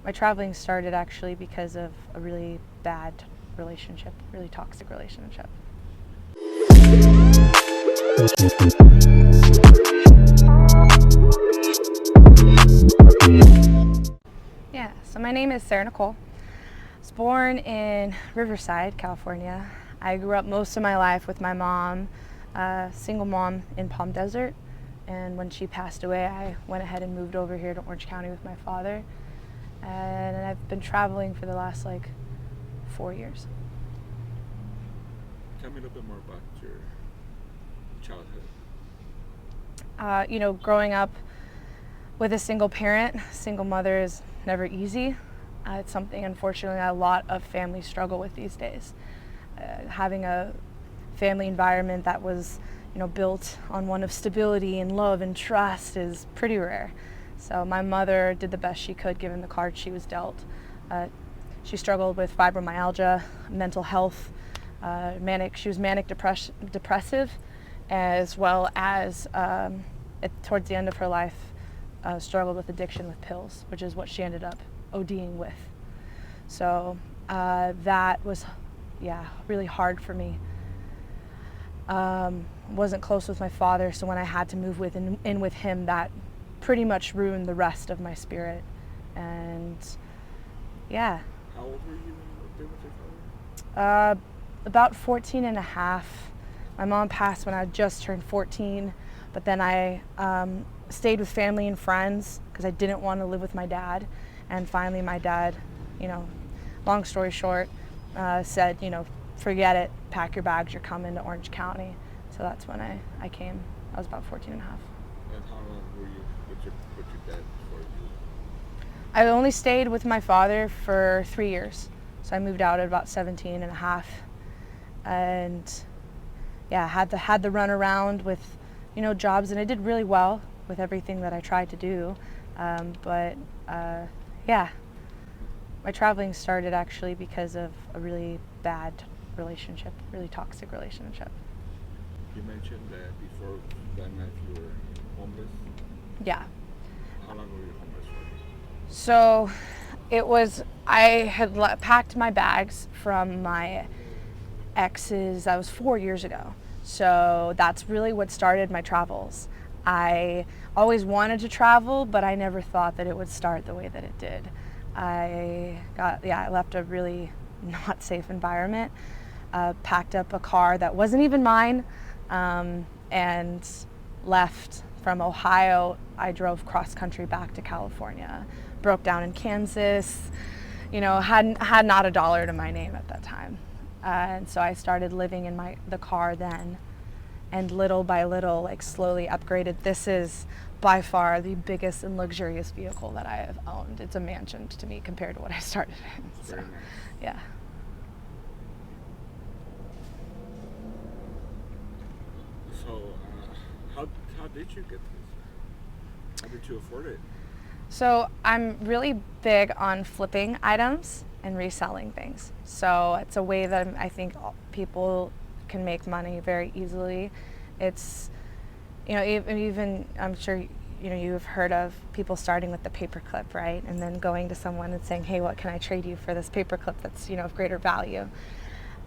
My traveling started actually because of a really bad relationship, really toxic relationship. Yeah, so my name is Sarah Nicole. I was born in Riverside, California. I grew up most of my life with my mom, a single mom in Palm Desert. And when she passed away, I went ahead and moved over here to Orange County with my father. And I've been traveling for the last 4 years. Tell me a little bit more about your childhood. Growing up with a single parent, single mother is never easy. It's something, unfortunately, a lot of families struggle with these days. Having a family environment that was, built on one of stability and love and trust is pretty rare. So my mother did the best she could given the cards she was dealt. She struggled with fibromyalgia, mental health, she was manic depressive, as well as towards the end of her life, struggled with addiction with pills, which is what she ended up ODing with. So that was, really hard for me. Wasn't close with my father, so when I had to move in with him, that pretty much ruined the rest of my spirit. And How old were you when you moved in with your father? About 14 and a half. My mom passed when I just turned 14, but then I stayed with family and friends because I didn't want to live with my dad. And finally my dad, long story short, said, forget it, pack your bags, you're coming to Orange County. So that's when I came. I was about 14 and a half. And how long were you with your dad before you? I only stayed with my father for 3 years. So I moved out at about 17 and a half. And had the run around with, jobs, and I did really well with everything that I tried to do. My traveling started actually because of a really bad relationship, really toxic relationship. You mentioned that before that night you were homeless. Yeah. How long were you homeless for? So I had packed my bags from my exes. That was 4 years ago. So that's really what started my travels. I always wanted to travel, but I never thought that it would start the way that it did. I left a really not safe environment, packed up a car that wasn't even mine, and left from Ohio. I drove cross country back to California, broke down in Kansas, had not a dollar to my name at that time. And so I started living in the car then, and little by little, slowly upgraded. This is by far the biggest and luxurious vehicle that I have owned. It's a mansion to me compared to what I started in. So, Very nice. yeah. So, how did you get this? How did you afford it? So I'm really big on flipping items and reselling things. So it's a way that I think people can make money very easily. It's, even I'm sure you've heard of people starting with the paperclip, right? And then going to someone and saying, hey, what can I trade you for this paperclip that's, of greater value?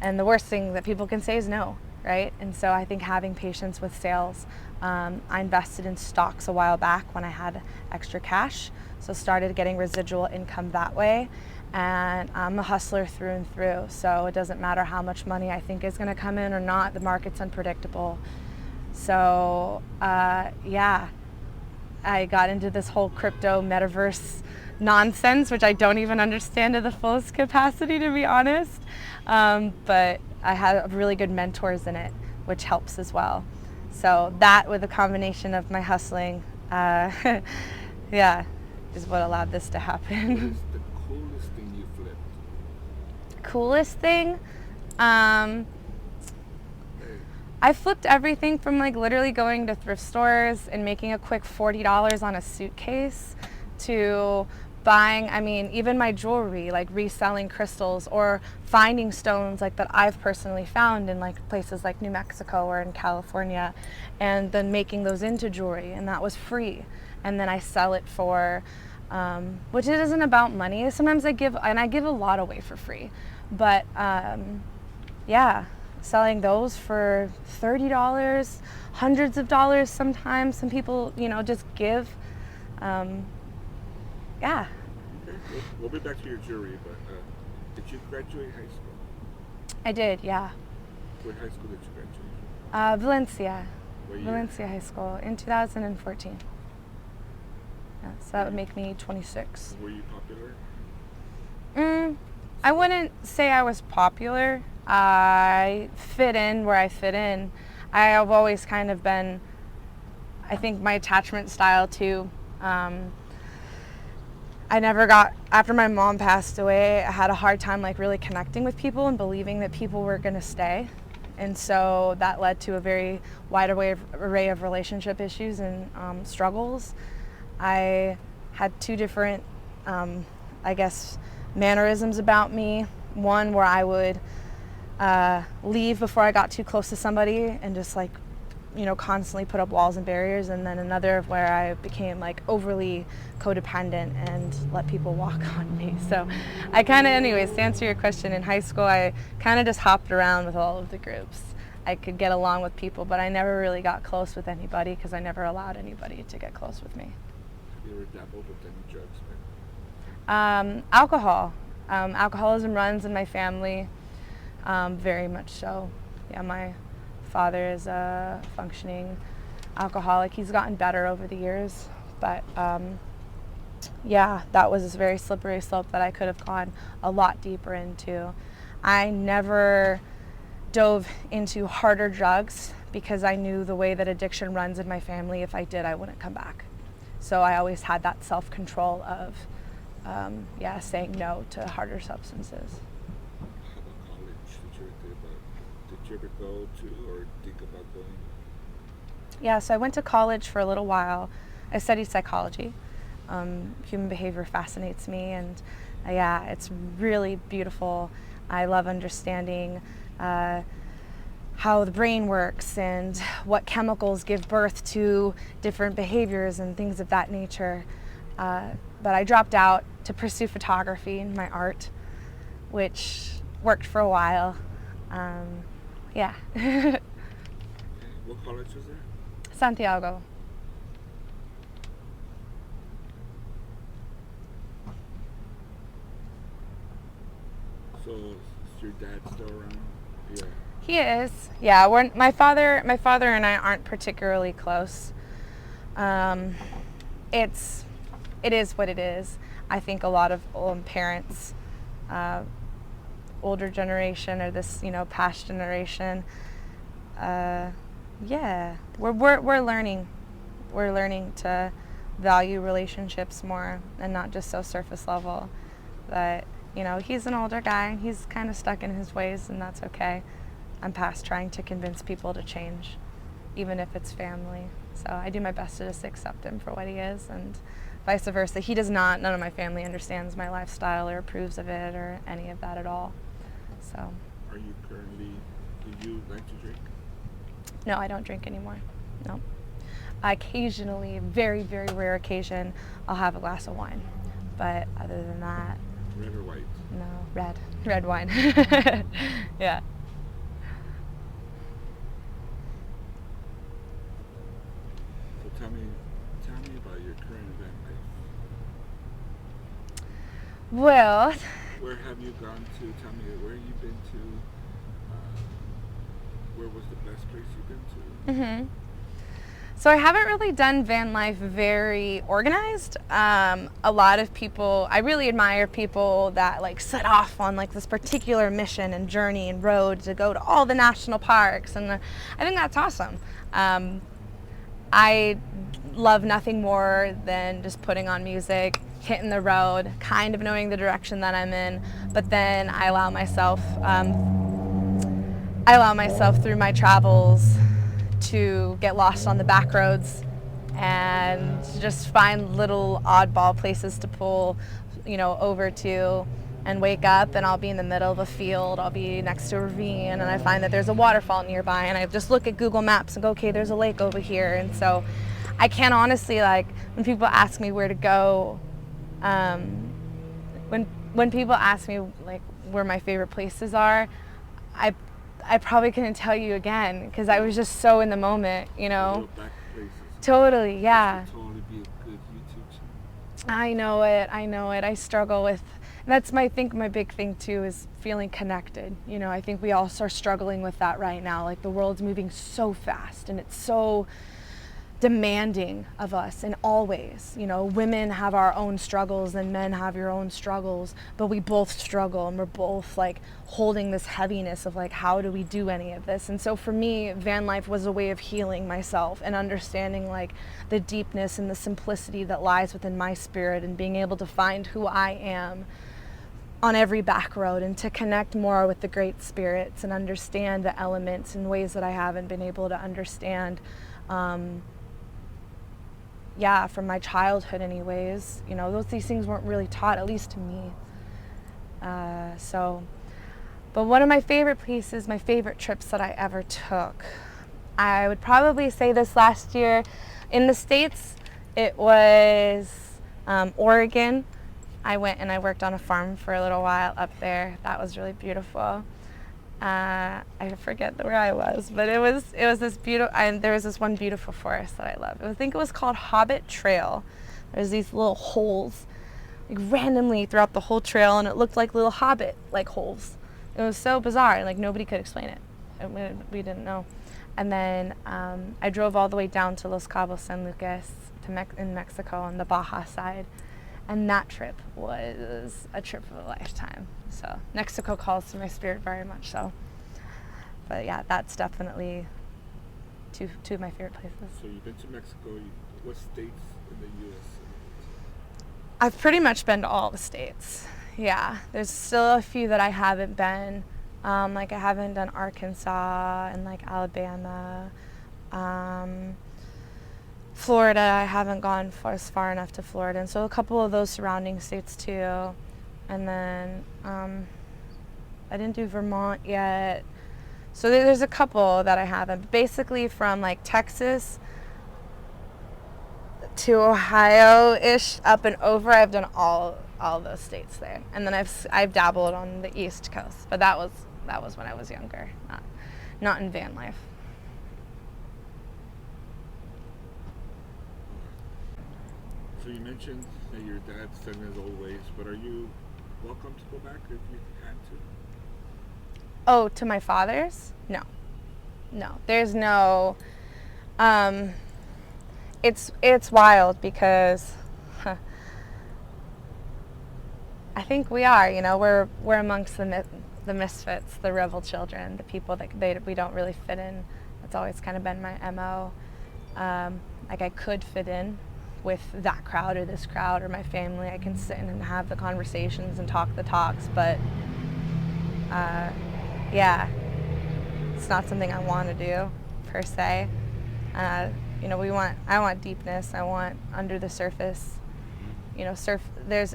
And the worst thing that people can say is no, right? And so I think having patience with sales. I invested in stocks a while back when I had extra cash, so started getting residual income that way. And I'm a hustler through and through, so it doesn't matter how much money I think is going to come in or not. The market's unpredictable. So I got into this whole crypto metaverse nonsense, which I don't even understand to the fullest capacity, to be honest. But I had really good mentors in it, which helps as well. So that, with a combination of my hustling, is what allowed this to happen. What is the coolest thing you flipped? Coolest thing? I flipped everything from literally going to thrift stores and making a quick $40 on a suitcase to buying, even my jewelry, reselling crystals or finding stones that I've personally found in places like New Mexico or in California, and then making those into jewelry, and that was free. And then I sell it for which it isn't about money. Sometimes I give a lot away for free, but yeah, selling those for $30, hundreds of dollars sometimes. Some people, just give. Yeah. Okay, we'll be back to your jewelry, but did you graduate high school? I did, yeah. What high school did you graduate? Valencia. What year? Valencia High School in 2014. Yeah, so that would make me 26. Were you popular? I wouldn't say I was popular. I fit in where I fit in. I have always kind of been, I think my attachment style too. After my mom passed away, I had a hard time really connecting with people and believing that people were going to stay. And so that led to a very wide array of relationship issues and struggles. I had two different, mannerisms about me. One where I would leave before I got too close to somebody and just constantly put up walls and barriers, and then another where I became overly codependent and let people walk on me. So anyways, to answer your question, in high school I kind of just hopped around with all of the groups. I could get along with people, but I never really got close with anybody because I never allowed anybody to get close with me. Have you ever dabbled with any drugs? Alcohol. Alcoholism runs in my family, very much so. Yeah, my father is a functioning alcoholic. He's gotten better over the years, but that was a very slippery slope that I could have gone a lot deeper into. I never dove into harder drugs because I knew the way that addiction runs in my family. If I did, I wouldn't come back. So I always had that self-control of saying no to harder substances. How about college? Did you ever go to or think about going? Yeah, so I went to college for a little while. I studied psychology. Human behavior fascinates me, and it's really beautiful. I love understanding how the brain works and what chemicals give birth to different behaviors and things of that nature. But I dropped out to pursue photography and my art, which worked for a while. What college was there? Santiago. So is your dad still around? Yeah. He is. Yeah, my father and I aren't particularly close. It is what it is. I think a lot of parents, older generation or this past generation, we're learning. We're learning to value relationships more and not just so surface level. But he's an older guy. He's kind of stuck in his ways, and that's okay. I'm past trying to convince people to change, even if it's family. So I do my best to just accept him for what he is, and vice versa. He does not. None of my family understands my lifestyle or approves of it or any of that at all. So. Do you like to drink? No, I don't drink anymore. No. Occasionally, very, very rare occasion, I'll have a glass of wine. But other than that. Red or white? No, red. Red wine. Yeah. So tell me about your current event life. Well. Where have you gone to? Tell me where you've been to. Where was the best place you've been to? Mm-hmm. So I haven't really done van life very organized. A lot of people, I really admire people that set off on this particular mission and journey and road to go to all the national parks, and I think that's awesome. I love nothing more than just putting on music, hitting the road, kind of knowing the direction that I'm in, but then I allow myself through my travels to get lost on the back roads and just find little oddball places to pull, over to, and wake up and I'll be in the middle of a field, I'll be next to a ravine, and I find that there's a waterfall nearby, and I just look at Google Maps and go, okay, there's a lake over here. And so I can't honestly, when people ask me where to go, Um, when people ask me like where my favorite places are, I I probably couldn't tell you again because I was just so in the moment, you The know. little back places. Totally, This yeah. would totally be a good YouTube channel. I know it. I know it. I struggle with. That's my I think my big thing too is feeling connected. You know, I think we all are struggling with that right now. Like the world's moving so fast and it's so demanding of us in all ways. You know, women have our own struggles and men have your own struggles, but we both struggle and we're both like holding this heaviness of like, how do we do any of this? And so for me, van life was a way of healing myself and understanding like the deepness and the simplicity that lies within my spirit and being able to find who I am on every back road and to connect more with the great spirits and understand the elements in ways that I haven't been able to understand. From my childhood anyways, you know, these things weren't really taught, at least to me. But one of my favorite places, my favorite trips that I ever took, I would probably say this last year in the States, it was Oregon. I went and I worked on a farm for a little while up there. That was really beautiful. I forget where I was, but it was this beautiful, and there was this one beautiful forest that I loved. I think it was called Hobbit Trail. There's these little holes, like randomly throughout the whole trail, and it looked like little hobbit like holes. It was so bizarre, like nobody could explain it. We didn't know. And then I drove all the way down to Los Cabos San Lucas in Mexico on the Baja side. And that trip was a trip of a lifetime. So Mexico calls to my spirit very much so. But yeah, that's definitely two of my favorite places. So you've been to Mexico. What states in the U.S.? I've pretty much been to all the states. Yeah, there's still a few that I haven't been. Like I haven't done Arkansas and like Alabama. Florida, I haven't gone as far enough to Florida, and so a couple of those surrounding states too. And then I didn't do Vermont yet. So there's a couple that I haven't. But basically from like Texas to Ohio-ish up and over, I've done all those states there. And then I've dabbled on the East Coast, but that was when I was younger, not in van life. So you mentioned that your dad's set in his old ways, but are you welcome to go back if you had to? Oh, to my father's? No. There's no. It's wild because I think we are. You know, we're amongst the misfits, the rebel children, the people that we don't really fit in. That's always kind of been my MO. Like I could fit in with that crowd or this crowd or my family. I can sit in and have the conversations and talk the talks, but it's not something I want to do per se. You know, I want deepness. I want under the surface. You know,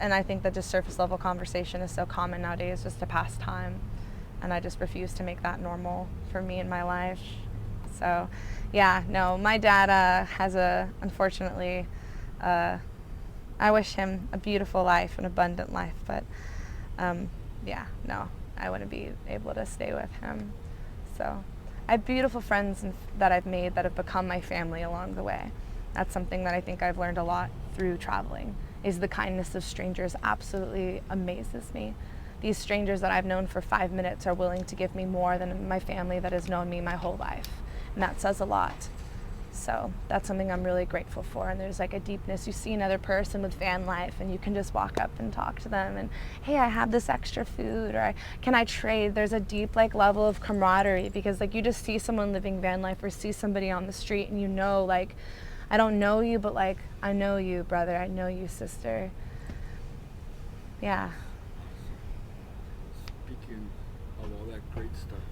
and I think that just surface level conversation is so common nowadays, just to pass time, and I just refuse to make that normal for me in my life. So, my dad has unfortunately. I wish him a beautiful life, an abundant life, but I wouldn't be able to stay with him. So I have beautiful friends that I've made that have become my family along the way. That's something that I think I've learned a lot through traveling, is the kindness of strangers absolutely amazes me. These strangers that I've known for 5 minutes are willing to give me more than my family that has known me my whole life, and that says a lot. So that's something I'm really grateful for. And there's like a deepness. You see another person with van life and you can just walk up and talk to them and, hey, I have this extra food, or can I trade? There's a deep like level of camaraderie because like you just see someone living van life or see somebody on the street and you know, like, I don't know you, but like, I know you, brother. I know you, sister. Yeah. Speaking of all that great stuff,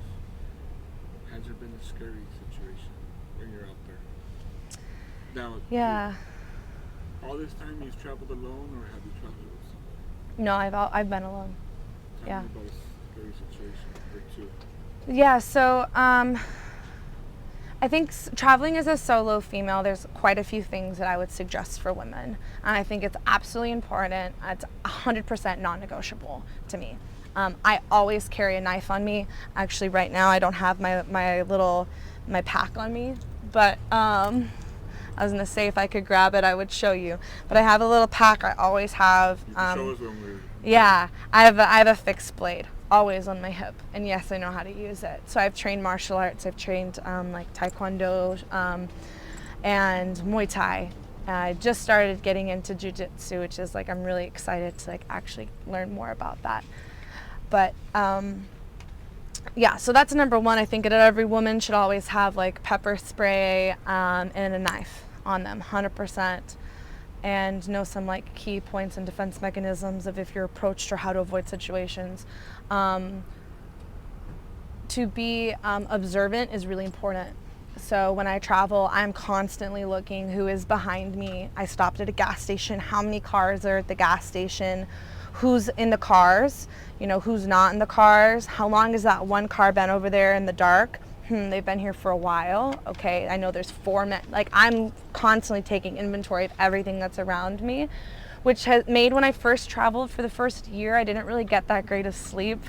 has there been a scary situation when you're out there? Now, all this time you've traveled alone, or have you traveled with somebody? No, I've been alone. Tell me about a scary situation or two. Yeah, so I think traveling as a solo female, there's quite a few things that I would suggest for women. And I think it's absolutely important. It's 100% non-negotiable to me. I always carry a knife on me. Actually, right now I don't have my pack on me, but I was gonna say if I could grab it, I would show you. But I have a little pack. I always have. You can show us when we're. Yeah, I have a fixed blade always on my hip, and yes, I know how to use it. So I've trained martial arts. I've trained like Taekwondo and Muay Thai. I just started getting into Jiu-Jitsu, which is like I'm really excited to like actually learn more about that. But yeah, so that's number one. I think that every woman should always have like pepper spray and a knife on them, 100%. And know some like key points and defense mechanisms of if you're approached or how to avoid situations. To be observant is really important. So when I travel, I'm constantly looking who is behind me. I stopped at a gas station, how many cars are at the gas station, who's in the cars, you know, who's not in the cars, how long has that one car been over there in the dark? They've been here for a while. Okay, I know there's 4 men. Like I'm constantly taking inventory of everything that's around me, which has made when I first traveled for the first year, I didn't really get that great of sleep.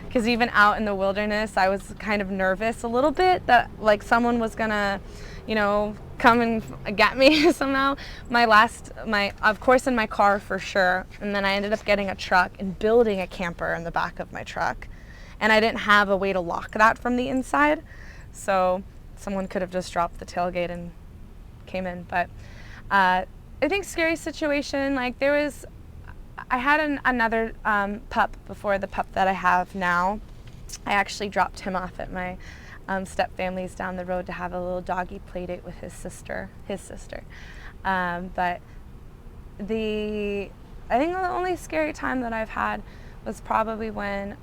Because even out in the wilderness, I was kind of nervous a little bit that like someone was gonna, you know, come and get me somehow. Of course in my car for sure. And then I ended up getting a truck and building a camper in the back of my truck. And I didn't have a way to lock that from the inside. So someone could have just dropped the tailgate and came in. But I think scary situation, like I had another pup before the pup that I have now. I actually dropped him off at my step family's down the road to have a little doggy play date with his sister. But I think the only scary time that I've had was probably when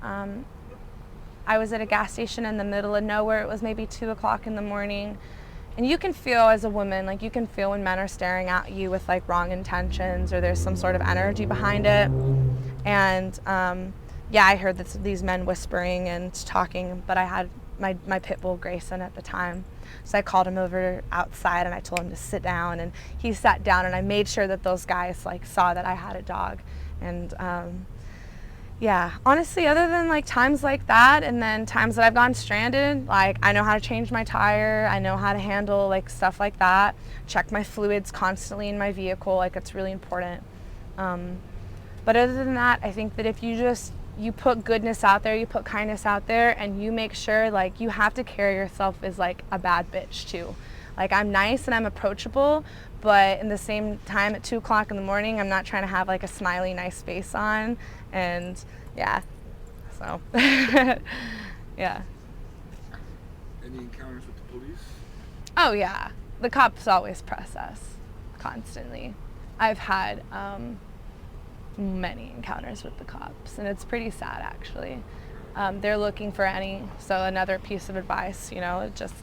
I was at a gas station in the middle of nowhere. It was maybe 2 o'clock in the morning. And you can feel as a woman, like you can feel when men are staring at you with like wrong intentions or there's some sort of energy behind it. And yeah, I heard these men whispering and talking, but I had my pit bull Grayson at the time. So I called him over outside and I told him to sit down, and he sat down, and I made sure that those guys like saw that I had a dog. And yeah, honestly, other than like times like that and then times that I've gone stranded, like I know how to change my tire, I know how to handle like stuff like that, check my fluids constantly in my vehicle, like it's really important. But other than that, I think that if you put goodness out there, you put kindness out there, and you make sure like you have to carry yourself as like a bad bitch too. Like I'm nice and I'm approachable, but in the same time at 2 o'clock in the morning, I'm not trying to have like a smiley, nice face on. And yeah, so yeah. Any encounters with the police? Oh yeah, the cops always press us constantly. I've had many encounters with the cops, and it's pretty sad actually. They're looking for so another piece of advice, you know, just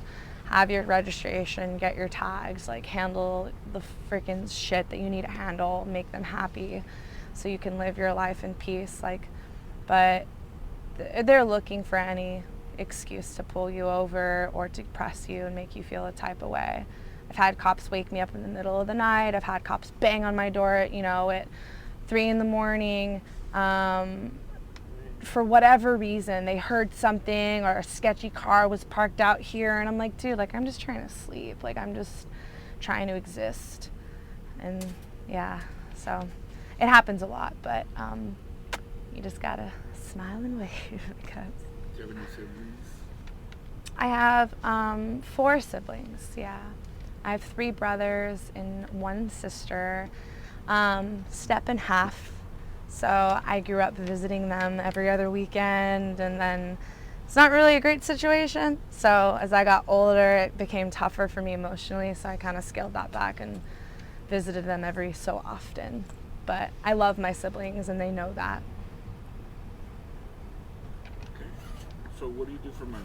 have your registration, get your tags, like handle the freaking shit that you need to handle, make them happy so you can live your life in peace. Like, but they're looking for any excuse to pull you over or to press you and make you feel a type of way. I've had cops wake me up in the middle of the night. I've had cops bang on my door at, at 3 in the morning. For whatever reason, they heard something or a sketchy car was parked out here, and I'm like, dude, like I'm just trying to sleep, like I'm just trying to exist. And yeah, so it happens a lot, but you just gotta smile and wave because. Do you have any siblings? I have 4 siblings, yeah. I have 3 brothers and 1 sister, step and half. So I grew up visiting them every other weekend, and then it's not really a great situation. So as I got older, it became tougher for me emotionally, so I kind of scaled that back and visited them every so often. But I love my siblings, and they know that. Okay. So what do you do for money?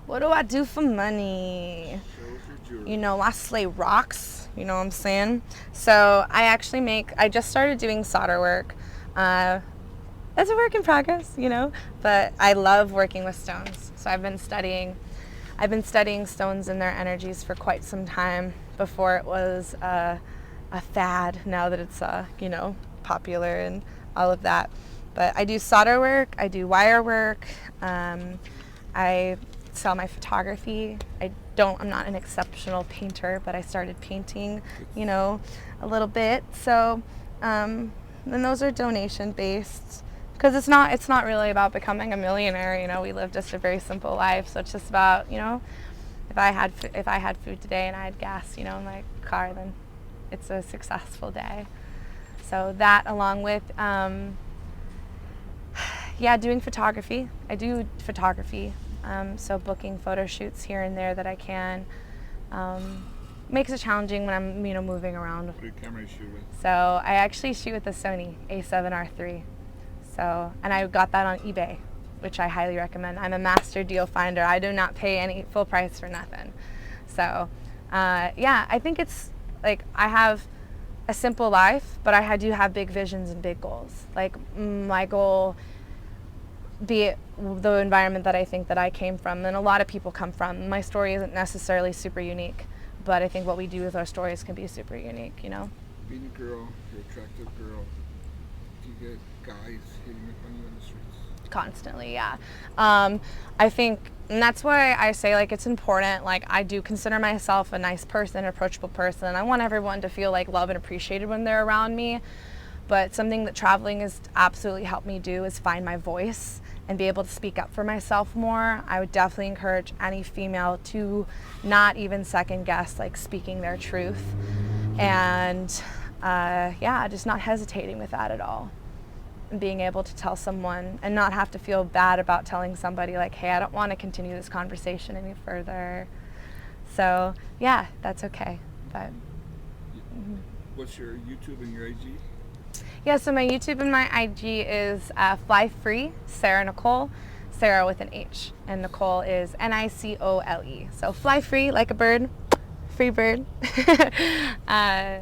What do I do for money? Show us your jewelry. I slay rocks, you know what I'm saying? So I just started doing solder work. It's a work in progress, but I love working with stones. So I've been studying I've been studying stones and their energies for quite some time before it was a fad, now that it's, popular and all of that. But I do solder work, I do wire work, I sell my photography. I'm not an exceptional painter, but I started painting, a little bit. So, then those are donation based, because it's not really about becoming a millionaire. We live just a very simple life. So it's just about, if I had food today and I had gas, in my car, then it's a successful day. So that, along with, doing photography. I do photography. So booking photo shoots here and there that I can. Makes it challenging when I'm, moving around. What camera you shoot with? So I actually shoot with the Sony A7R III. So, and I got that on eBay, which I highly recommend. I'm a master deal finder. I do not pay any full price for nothing. So, I think it's like I have a simple life, but I do have big visions and big goals. Like my goal, be it the environment that I think that I came from and a lot of people come from. My story isn't necessarily super unique, but I think what we do with our stories can be super unique, Being a girl, you're an attractive girl, do you get guys hitting upon you in the streets? Constantly, yeah. I think, and that's why I say, it's important. I do consider myself a nice person, an approachable person. I want everyone to feel loved and appreciated when they're around me. But something that traveling has absolutely helped me do is find my voice and be able to speak up for myself more. I would definitely encourage any female to not even second guess speaking their truth, and just not hesitating with that at all. And being able to tell someone and not have to feel bad about telling somebody hey, I don't want to continue this conversation any further. So that's okay. But what's your YouTube and your IG? Yeah, so my YouTube and my IG is Fly Free Sarah Nicole, Sarah with an H, and Nicole is Nicole. So fly free like a bird, free bird. Yeah.